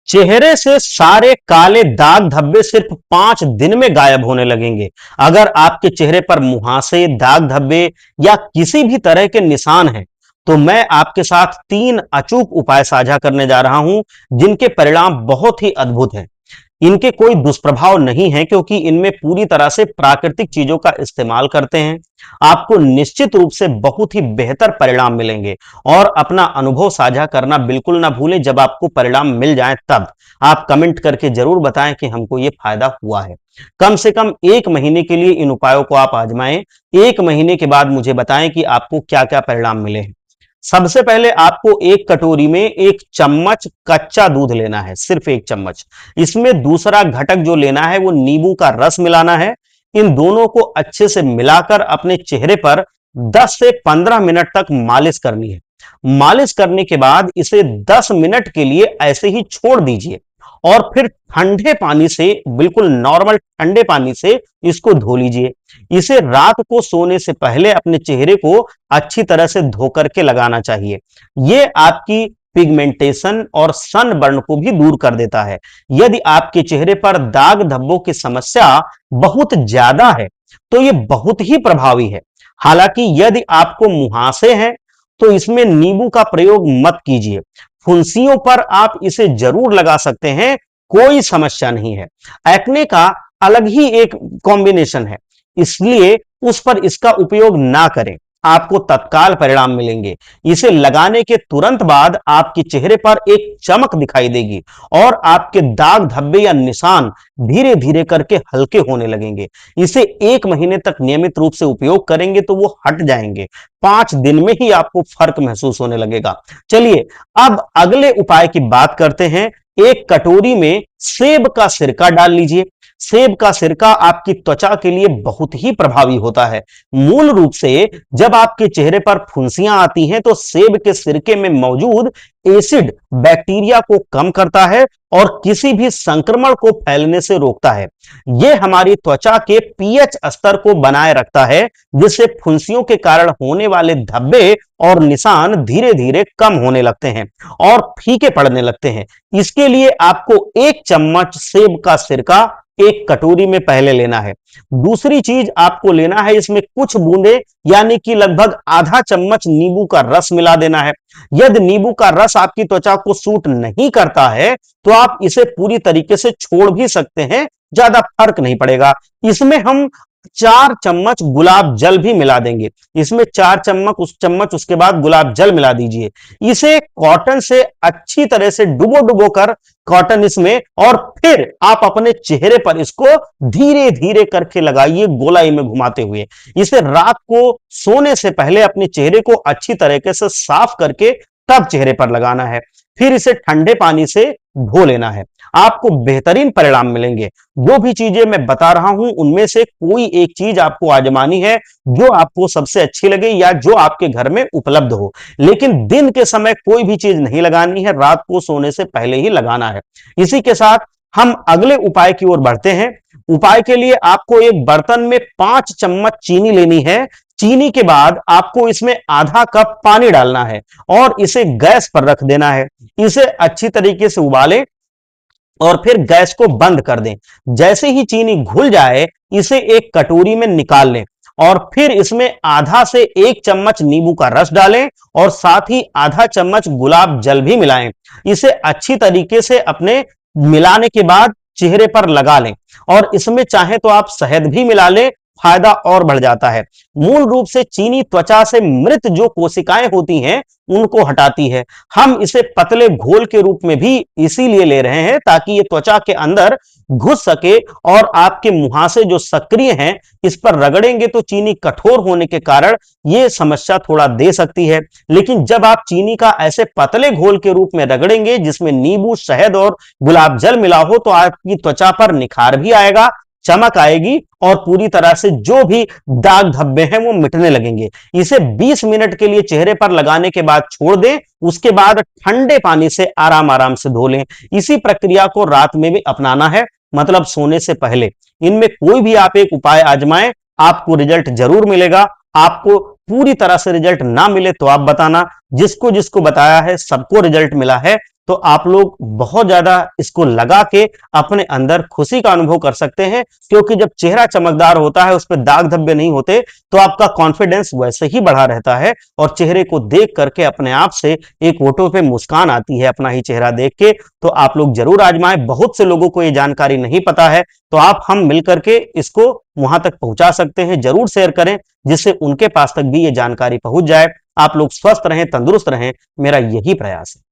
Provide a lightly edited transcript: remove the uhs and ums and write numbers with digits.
चेहरे से सारे काले दाग धब्बे सिर्फ 5 दिन में गायब होने लगेंगे। अगर आपके चेहरे पर मुहासे, दाग धब्बे या किसी भी तरह के निशान हैं, तो मैं आपके साथ 3 अचूक उपाय साझा करने जा रहा हूं, जिनके परिणाम बहुत ही अद्भुत हैं। इनके कोई दुष्प्रभाव नहीं है, क्योंकि इनमें पूरी तरह से प्राकृतिक चीजों का इस्तेमाल करते हैं। आपको निश्चित रूप से बहुत ही बेहतर परिणाम मिलेंगे। और अपना अनुभव साझा करना बिल्कुल ना भूलें। जब आपको परिणाम मिल जाए तब आप कमेंट करके जरूर बताएं कि हमको ये फायदा हुआ है। कम से कम 1 महीने के लिए इन उपायों को आप आजमाएं। 1 महीने के बाद मुझे बताएं कि आपको क्या क्या परिणाम मिले हैं। सबसे पहले आपको 1 कटोरी में 1 चम्मच कच्चा दूध लेना है, सिर्फ 1 चम्मच। इसमें दूसरा घटक जो लेना है वो नींबू का रस मिलाना है। इन दोनों को अच्छे से मिलाकर अपने चेहरे पर 10 से 15 मिनट तक मालिश करनी है। मालिश करने के बाद इसे 10 मिनट के लिए ऐसे ही छोड़ दीजिए और फिर ठंडे पानी से, बिल्कुल नॉर्मल ठंडे पानी से इसको धो लीजिए। इसे रात को सोने से पहले अपने चेहरे को अच्छी तरह से धो करके लगाना चाहिए। यह आपकी पिगमेंटेशन और सनबर्न को भी दूर कर देता है। यदि आपके चेहरे पर दाग धब्बों की समस्या बहुत ज्यादा है तो यह बहुत ही प्रभावी है। हालांकि यदि आपको मुहासे हैं तो इसमें नींबू का प्रयोग मत कीजिए। फुंसियों पर आप इसे जरूर लगा सकते हैं, कोई समस्या नहीं है। एक्ने का अलग ही एक कॉम्बिनेशन है, इसलिए उस पर इसका उपयोग ना करें। आपको तत्काल परिणाम मिलेंगे। इसे लगाने के तुरंत बाद आपके चेहरे पर एक चमक दिखाई देगी और आपके दाग धब्बे या निशान धीरे धीरे करके हल्के होने लगेंगे। इसे 1 महीने तक नियमित रूप से उपयोग करेंगे तो वो हट जाएंगे। 5 दिन में ही आपको फर्क महसूस होने लगेगा। चलिए अब अगले उपाय की बात करते हैं। 1 कटोरी में सेब का सिरका डाल लीजिए। सेब का सिरका आपकी त्वचा के लिए बहुत ही प्रभावी होता है। मूल रूप से जब आपके चेहरे पर फुंसियां आती हैं तो सेब के सिरके में मौजूद एसिड बैक्टीरिया को कम करता है और किसी भी संक्रमण को फैलने से रोकता है। यह हमारी त्वचा के पीएच स्तर को बनाए रखता है, जिससे फुंसियों के कारण होने वाले धब्बे और निशान धीरे धीरे कम होने लगते हैं और फीके पड़ने लगते हैं। इसके लिए आपको 1 चम्मच सेब का सिरका 1 कटोरी में पहले लेना है। दूसरी चीज आपको लेना है, इसमें कुछ बूंदे यानी कि लगभग आधा चम्मच नींबू का रस मिला देना है। यदि नींबू का रस आपकी त्वचा को सूट नहीं करता है तो आप इसे पूरी तरीके से छोड़ भी सकते हैं, ज्यादा फर्क नहीं पड़ेगा। इसमें हम 4 चम्मच गुलाब जल भी मिला देंगे। इसमें 4 चम्मच उसके बाद गुलाब जल मिला दीजिए। इसे कॉटन से अच्छी तरह से डुबो डुबो कर कॉटन इसमें, और फिर आप अपने चेहरे पर इसको धीरे धीरे करके लगाइए, गोलाई में घुमाते हुए। इसे रात को सोने से पहले अपने चेहरे को अच्छी तरीके से साफ करके तब चेहरे पर लगाना है। फिर इसे ठंडे पानी से धो लेना है। आपको बेहतरीन परिणाम मिलेंगे। जो भी चीजें मैं बता रहा हूं उनमें से कोई एक चीज आपको आजमानी है जो आपको सबसे अच्छी लगे या जो आपके घर में उपलब्ध हो, लेकिन दिन के समय कोई भी चीज नहीं लगानी है, रात को सोने से पहले ही लगाना है। इसी के साथ हम अगले उपाय की ओर बढ़ते हैं। उपाय के लिए आपको एक बर्तन में 5 चम्मच चीनी लेनी है। चीनी के बाद आपको इसमें आधा कप पानी डालना है और इसे गैस पर रख देना है। इसे अच्छी तरीके से उबालें और फिर गैस को बंद कर दें। जैसे ही चीनी घुल जाए इसे 1 कटोरी में निकाल लें और फिर इसमें आधा से 1 चम्मच नींबू का रस डालें और साथ ही आधा चम्मच गुलाब जल भी मिलाएं। इसे अच्छी तरीके से अपने मिलाने के बाद चेहरे पर लगा लें और इसमें चाहे तो आप शहद भी मिला लें, फायदा और बढ़ जाता है। मूल रूप से चीनी त्वचा से मृत जो कोशिकाएं होती हैं उनको हटाती है। हम इसे पतले घोल के रूप में भी इसीलिए ले रहे हैं ताकि ये त्वचा के अंदर घुस सके और आपके मुहासे जो सक्रिय हैं इस पर रगड़ेंगे तो चीनी कठोर होने के कारण ये समस्या थोड़ा दे सकती है। लेकिन जब आप चीनी का ऐसे पतले घोल के रूप में रगड़ेंगे जिसमें नींबू, शहद और गुलाब जल मिला हो, तो आपकी त्वचा पर निखार भी आएगा, चमक आएगी और पूरी तरह से जो भी दाग धब्बे हैं वो मिटने लगेंगे। इसे 20 मिनट के लिए चेहरे पर लगाने के बाद छोड़ दें। उसके बाद ठंडे पानी से आराम आराम से धो लें। इसी प्रक्रिया को रात में भी अपनाना है, मतलब सोने से पहले। इनमें कोई भी आप एक उपाय आजमाएं, आपको रिजल्ट जरूर मिलेगा। आपको पूरी तरह से रिजल्ट ना मिले तो आप बताना। जिसको जिसको बताया है सबको रिजल्ट मिला है। तो आप लोग बहुत ज्यादा इसको लगा के अपने अंदर खुशी का अनुभव कर सकते हैं, क्योंकि जब चेहरा चमकदार होता है, उस पर दाग धब्बे नहीं होते, तो आपका कॉन्फिडेंस वैसे ही बढ़ा रहता है और चेहरे को देख करके अपने आप से एक होठों पे मुस्कान आती है अपना ही चेहरा देख के। तो आप लोग जरूर आजमाएं। बहुत से लोगों को ये जानकारी नहीं पता है, तो आप हम मिलकर के इसको वहां तक पहुंचा सकते हैं। जरूर शेयर करें, जिससे उनके पास तक भी ये जानकारी पहुंच जाए। आप लोग स्वस्थ रहें, तंदुरुस्त रहें, मेरा यही प्रयास है।